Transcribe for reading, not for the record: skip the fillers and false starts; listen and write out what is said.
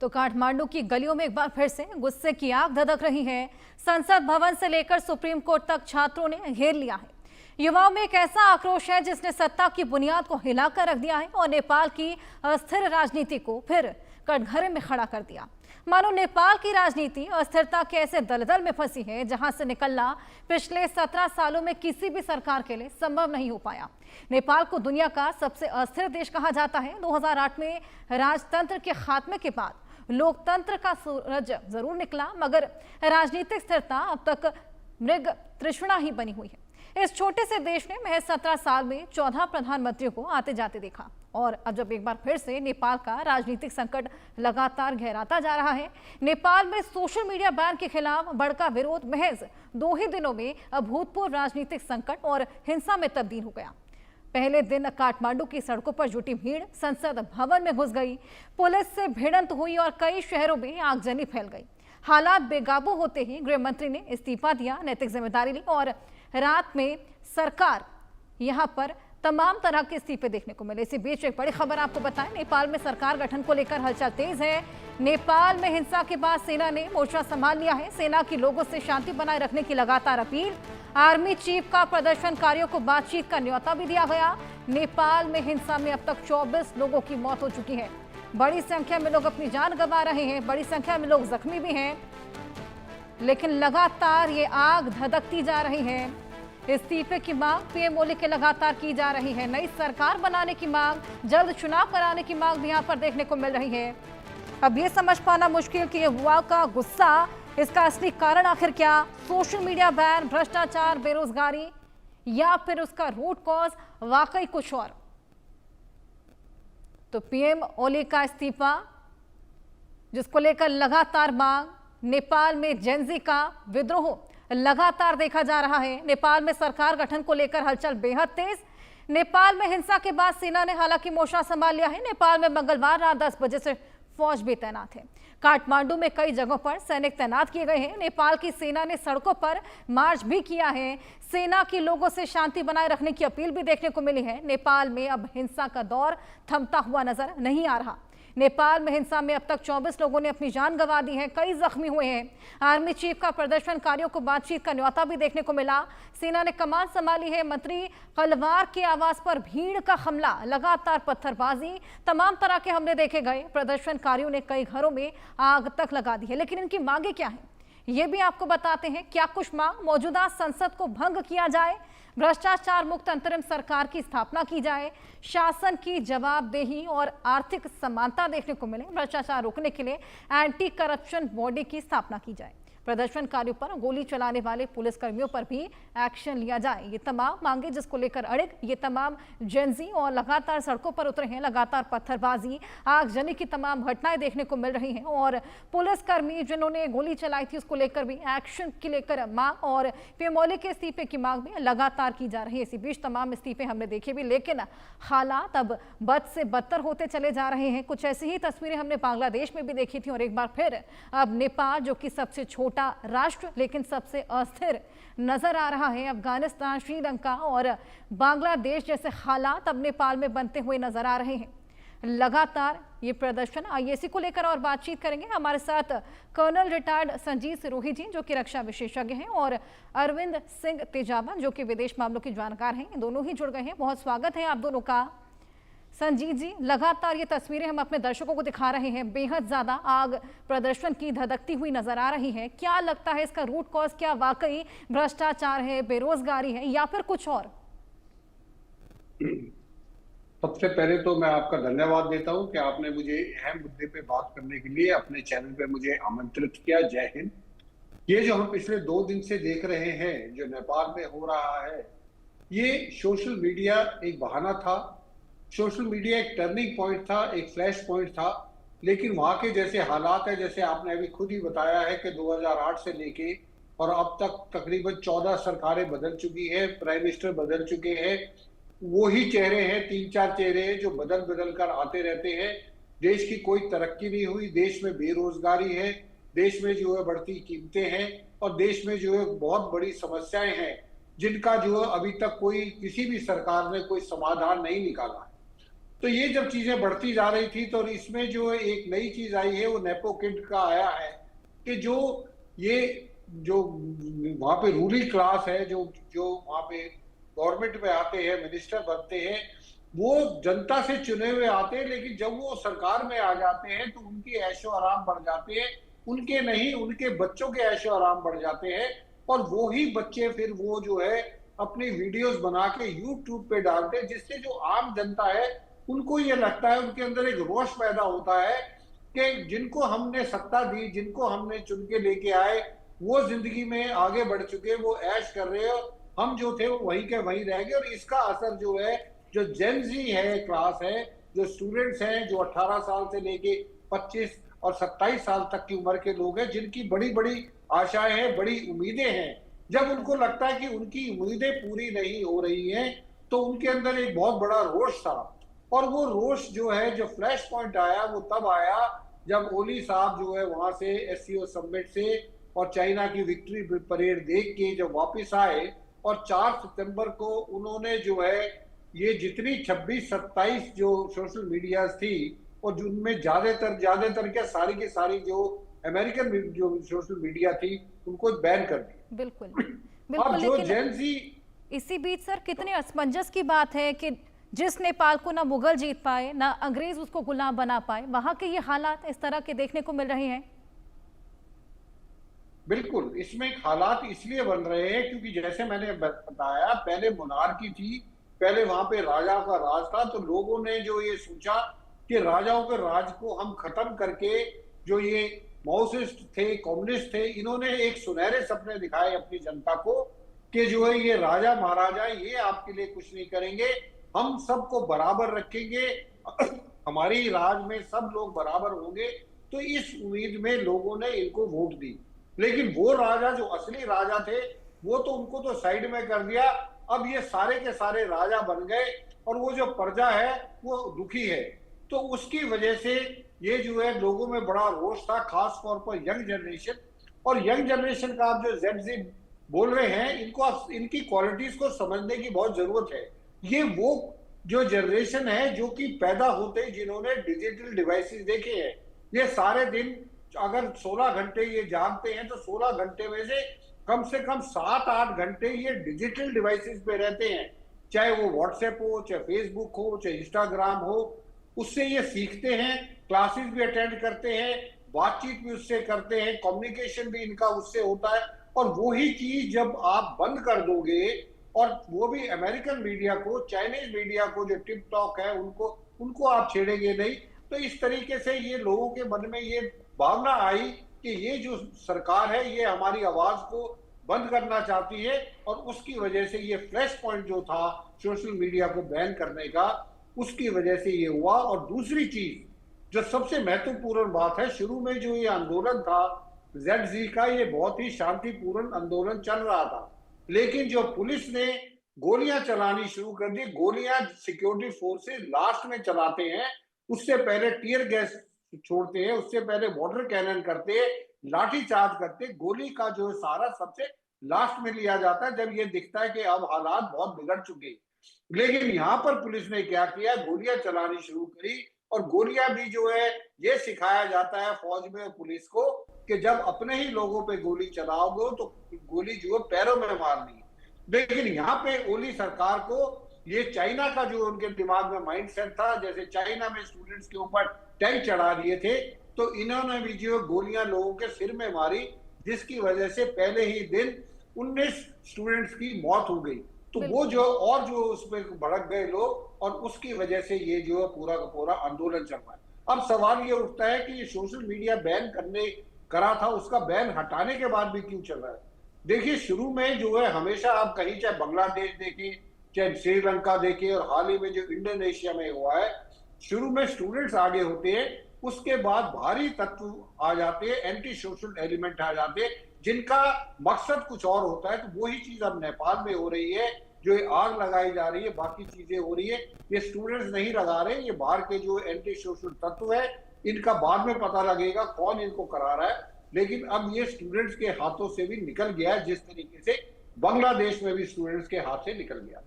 तो काठमांडू की गलियों में एक बार फिर से गुस्से की आग धधक रही है। संसद भवन से लेकर सुप्रीम कोर्ट तक छात्रों ने घेर लिया है। युवाओं में एक ऐसा आक्रोश है जिसने सत्ता की बुनियाद को हिलाकर रख दिया है और नेपाल की अस्थिर राजनीति को फिर कटघरे में खड़ा कर दिया। मानो नेपाल की राजनीति अस्थिरता के ऐसे दलदल में फंसी है जहां से निकलना पिछले 17 सालों में किसी भी सरकार के लिए संभव नहीं हो पाया। नेपाल को दुनिया का सबसे अस्थिर देश कहा जाता है। 2008 में राजतंत्र के खात्मे के बाद लोकतंत्र का सूरज जरूर निकला, मगर राजनीतिक स्थिरता अब तक मृग तृष्णा ही बनी हुई है। इस छोटे से देश ने महज 17 साल में 14 प्रधानमंत्रियों को आते जाते देखा और अब जब एक बार फिर से नेपाल का राजनीतिक संकट लगातार गहराता जा रहा है। नेपाल में सोशल मीडिया बैन के खिलाफ भड़का विरोध महज 2 ही दिनों में अभूतपूर्व राजनीतिक संकट और हिंसा में तब्दील हो गया। पहले दिन काठमांडू की सड़कों पर जुटी भीड़ संसद भवन में घुस गई, पुलिस से भिड़ंत हुई और कई शहरों में आगजनी फैल गई। हालात बेकाबू होते ही गृह मंत्री ने इस्तीफा दिया, नैतिक जिम्मेदारी ली और रात में सरकार यहां पर तमाम तरह के इस्तीफे देखने को मिले। इसी बीच एक बड़ी खबर आपको बताएं, नेपाल में सरकार गठन को लेकर हलचल तेज है। नेपाल में हिंसा के बाद सेना ने मोर्चा संभाल लिया है। सेना की लोगों से शांति बनाए रखने की लगातार अपील। आर्मी चीफ का प्रदर्शनकारियों को बातचीत का न्योता भी दिया गया। नेपाल में हिंसा में अब तक 24 लोगों की मौत हो चुकी है। बड़ी संख्या में लोग अपनी जान गंवा रहे हैं, बड़ी संख्या में लोग जख्मी भी हैं, लेकिन लगातार ये आग धधकती जा रही है। इस्तीफे की मांग पीएम ओली के लगातार की जा रही है। नई सरकार बनाने की मांग, जल्द चुनाव कराने की मांग भी यहाँ पर देखने को मिल रही है। अब ये समझ पाना मुश्किल कि युवा का गुस्सा, इसका असली कारण आखिर क्या? सोशल मीडिया बैन, भ्रष्टाचार, बेरोजगारी, या फिर उसका रूट कॉज वाकई कुछ और? तो पीएम ओली का इस्तीफा, जिसको लेकर लगातार मांग, नेपाल में जेनजी का विद्रोह लगातार देखा जा रहा है। नेपाल में सरकार गठन को लेकर हलचल बेहद तेज। नेपाल में हिंसा के बाद सेना ने हालांकि मोर्चा संभाल लिया है। नेपाल में मंगलवार रात 10 बजे से फौज भी तैनात है। काठमांडू में कई जगहों पर सैनिक तैनात किए गए हैं। नेपाल की सेना ने सड़कों पर मार्च भी किया है। सेना की लोगों से शांति बनाए रखने की अपील भी देखने को मिली है। नेपाल में अब हिंसा का दौर थमता हुआ नजर नहीं आ रहा। नेपाल में हिंसा में अब तक 24 लोगों ने अपनी जान गंवा दी है, कई जख्मी हुए हैं। आर्मी चीफ का प्रदर्शनकारियों को बातचीत का न्योता भी देखने को मिला। सेना ने कमान संभाली है। मंत्री कलवार के आवास पर भीड़ का हमला, लगातार पत्थरबाजी, तमाम तरह के हमले देखे गए। प्रदर्शनकारियों ने कई घरों में आग तक लगा दी है। लेकिन इनकी मांगे क्या है, ये भी आपको बताते हैं। क्या कुछ मांग? मौजूदा संसद को भंग किया जाए, भ्रष्टाचार मुक्त अंतरिम सरकार की स्थापना की जाए, शासन की जवाबदेही और आर्थिक समानता देखने को मिले, भ्रष्टाचार रोकने के लिए एंटी करप्शन बॉडी की स्थापना की जाए, प्रदर्शनकारियों पर गोली चलाने वाले पुलिसकर्मियों पर भी एक्शन लिया जाए। ये तमाम मांगे जिसको लेकर अड़िग ये तमाम जेनजी और लगातार सड़कों पर उतरे हैं। लगातार पत्थरबाजी, आगजनी की तमाम घटनाएं देखने को मिल रही हैं और पुलिसकर्मी जिन्होंने गोली चलाई थी उसको लेकर भी एक्शन की लेकर मांग और पीएम ओली के इस्तीफे की मांग भी लगातार की जा रही है। इसी बीच तमाम इस्तीफे हमने देखे भी, लेकिन हालात अब बद से बदतर होते चले जा रहे हैं। कुछ ऐसी ही तस्वीरें हमने बांग्लादेश में भी देखी थी और एक बार फिर अब नेपाल, जो कि सबसे छोटा राष्ट्र लेकिन सबसे अस्थिर नजर आ रहा है, अफगानिस्तान, श्रीलंका और बांग्लादेश जैसे हालात अब नेपाल में बनते हुए नजर आ रहे हैं। लगातार ये प्रदर्शन, आइए इसी को लेकर और बातचीत करेंगे। हमारे साथ कर्नल रिटायर्ड संजीव सिरोही जी, जो कि रक्षा विशेषज्ञ हैं, और अरविंद सिंह तेजावन, जो कि विदेश मामलों के जानकार हैं, दोनों ही जुड़ गए हैं। बहुत स्वागत है आप दोनों का। संजीव जी, लगातार ये तस्वीरें हम अपने दर्शकों को दिखा रहे हैं, बेहद ज्यादा आग प्रदर्शन की धधकती हुई नजर आ रही है। क्या लगता है इसका रूट कॉज? क्या वाकई भ्रष्टाचार है, बेरोजगारी है, या फिर कुछ और? सबसे पहले तो मैं आपका धन्यवाद देता हूं कि आपने मुझे अहम मुद्दे पे बात करने के लिए अपने चैनल पे मुझे आमंत्रित किया। जय हिंद। ये जो हम पिछले 2 दिन से देख रहे हैं, जो नेपाल में हो रहा है, ये सोशल मीडिया एक बहाना था। सोशल मीडिया एक टर्निंग पॉइंट था, एक फ्लैश पॉइंट था, लेकिन वहां के जैसे हालात है, जैसे आपने अभी खुद ही बताया है कि 2008 से लेके और अब तक तकरीबन 14 सरकारें बदल चुकी है, प्राइम मिनिस्टर बदल चुके हैं, वही चेहरे हैं, 3-4 चेहरे हैं जो बदल बदल कर आते रहते हैं। देश की कोई तरक्की नहीं हुई, देश में बेरोजगारी है, देश में जो है बढ़ती कीमतें हैं और देश में जो है बहुत बड़ी समस्याएं हैं जिनका जो है अभी तक कोई किसी भी सरकार ने कोई समाधान नहीं निकाला। तो ये जब चीजें बढ़ती जा रही थी तो इसमें जो एक नई चीज आई है वो नेपो किड का आया है कि ये जो वहां पे रूलिंग क्लास है, जो जो वहां पे गवर्नमेंट में आते हैं, मिनिस्टर बनते हैं, वो जनता से चुने हुए आते हैं, लेकिन जब वो सरकार में आ जाते हैं तो उनके ऐशो आराम बढ़ जाते हैं, उनके नहीं उनके बच्चों के ऐशो आराम बढ़ जाते हैं। और वो ही बच्चे फिर वो जो है अपनी वीडियोस बना के यूट्यूब पे डालते हैं, जिससे जो आम जनता है उनको ये लगता है, उनके अंदर एक रोष पैदा होता है कि जिनको हमने सत्ता दी, जिनको हमने चुन के लेके आए, वो जिंदगी में आगे बढ़ चुके, वो ऐश कर रहे हो, हम जो थे वो वहीं के वहीं रह गए। और इसका असर जो है, जो जेन जी है क्लास है, जो स्टूडेंट्स हैं, जो 18 साल से लेके 25 और 27 साल तक की उम्र के लोग हैं, जिनकी बड़ी बड़ी आशाएं हैं, बड़ी उम्मीदें हैं, जब उनको लगता है कि उनकी उम्मीदें पूरी नहीं हो रही हैं तो उनके अंदर एक बहुत बड़ा रोष था। और वो रोष जो है, जो फ्लैश पॉइंट आया वो तब आया जब ओली साहब जो है वहां से एससीओ समिट से और चाइना की विक्ट्री परेड देख के जब वापस आए, और 4 सितंबर को उन्होंने जो है ये जितनी 26-27 जो सोशल मीडिया थी और जिनमें ज्यादातर क्या सारी की सारी जो अमेरिकन जो सोशल मीडिया थी उनको बैन कर दिया। बिल्कुल अब बिल्कुल। जो लेकिन जेन जी इसी बीच सर कितने असमंजस की बात है कि जिस नेपाल को ना मुगल जीत पाए ना अंग्रेज उसको गुलाम बना पाए, वहां के ये हालात इस तरह के देखने को मिल रहे हैं। बिल्कुल, इसमें हालात इसलिए बन रहे हैं क्योंकि जैसे मैंने बताया, पहले मोनार्की थी, पहले वहां पे राजाओं का राज था, तो लोगों ने जो ये सोचा कि राजाओं के राज को हम खत्म करके, जो ये माओइस्ट थे, कम्युनिस्ट थे, इन्होंने एक सुनहरे सपने दिखाए अपनी जनता को कि जो है ये राजा महाराजा ये आपके लिए कुछ नहीं करेंगे, हम सबको बराबर रखेंगे, हमारी राज में सब लोग बराबर होंगे। तो इस उम्मीद में लोगों ने इनको वोट दी, लेकिन वो राजा जो असली राजा थे वो तो उनको तो साइड में कर दिया। अब ये सारे के सारे राजा बन गए और वो जो प्रजा है वो दुखी है। तो उसकी वजह से ये जो है लोगों में बड़ा रोष था, खास तौर पर यंग जनरेशन। और यंग जनरेशन का आप जो जेड बोल रहे हैं, इनको इनकी क्वालिटीज को समझने की बहुत जरूरत है। ये वो जो जनरेशन है जो कि पैदा होते ही जिन्होंने डिजिटल डिवाइसेस देखे हैं, ये सारे दिन अगर 16 घंटे ये जागते हैं तो 16 घंटे में से कम 7-8 घंटे ये डिजिटल डिवाइसेस पे रहते हैं, चाहे वो व्हाट्सएप हो, चाहे फेसबुक हो, चाहे इंस्टाग्राम हो। उससे ये सीखते हैं, क्लासेस भी अटेंड करते हैं, बातचीत भी उससे करते हैं, कम्युनिकेशन भी इनका उससे होता है। और वही चीज जब आप बंद कर दोगे, और वो भी अमेरिकन मीडिया को, चाइनीज मीडिया को, जो टिकटॉक है उनको आप छेड़ेंगे नहीं, तो इस तरीके से ये लोगों के मन में ये भावना आई कि ये जो सरकार है ये हमारी आवाज को बंद करना चाहती है। और उसकी वजह से ये फ्लैश पॉइंट जो था सोशल मीडिया को बैन करने का, उसकी वजह से ये हुआ। और दूसरी चीज जो सबसे महत्वपूर्ण बात है, शुरू में जो ये आंदोलन था जेड का, ये बहुत ही शांतिपूर्ण आंदोलन चल रहा था, लेकिन जो पुलिस ने गोलियां चलानी शुरू कर दी, गोलियां सिक्योरिटी फोर्सेस लास्ट में चलाते हैं, उससे पहले टीयर गैस छोड़ते हैं, उससे पहले वाटर कैनन करते हैं, लाठी चार्ज करते हैं, गोली का जो सारा सबसे लास्ट में लिया जाता है जब ये दिखता है कि अब हालात बहुत बिगड़ चुके हैं। लेकिन यहाँ पर पुलिस ने क्या किया, गोलियां चलानी शुरू करी। और गोलियां भी जो है ये सिखाया जाता है फौज में पुलिस को कि जब अपने ही लोगों पे गोली चलाओगे तो गोली जो है पैरों में मारनी है। लेकिन यहाँ पे ओली सरकार को ये चाइना का जो उनके दिमाग में माइंड सेट था, जैसे चाइना में स्टूडेंट्स के ऊपर टैंक चढ़ा दिए थे, तो इन्होंने भी जो गोलियां लोगों के सिर में मारी, जिसकी वजह से पहले ही दिन 19 स्टूडेंट्स की मौत हो गई। तो वो जो और जो उसमें भड़क गए लोग, और उसकी वजह से ये जो पूरा का पूरा आंदोलन चल रहा है। अब सवाल ये उठता है कि ये सोशल मीडिया बैन करा था, उसका बैन हटाने के बाद भी क्यों चल रहा है। देखिए, शुरू में जो है हमेशा आप कहीं चाहे बांग्लादेश देखें, चाहे श्रीलंका देखें, और हाल ही में जो इंडोनेशिया में हुआ है, शुरू में स्टूडेंट्स आगे होते हैं, उसके बाद भारी तत्व आ जाते हैं, एंटी सोशल एलिमेंट आ जाते हैं, जिनका मकसद कुछ और होता है। तो वही चीज अब नेपाल में हो रही है, जो आग लगाई जा रही है, बाकी चीजें हो रही है, ये स्टूडेंट्स नहीं लगा रहे, ये बाहर के जो एंटी सोशल तत्व है, इनका बाद में पता लगेगा कौन इनको करा रहा है। लेकिन अब ये स्टूडेंट्स के हाथों से भी निकल गया, जिस तरीके से बांग्लादेश में भी स्टूडेंट्स के हाथ से निकल गया।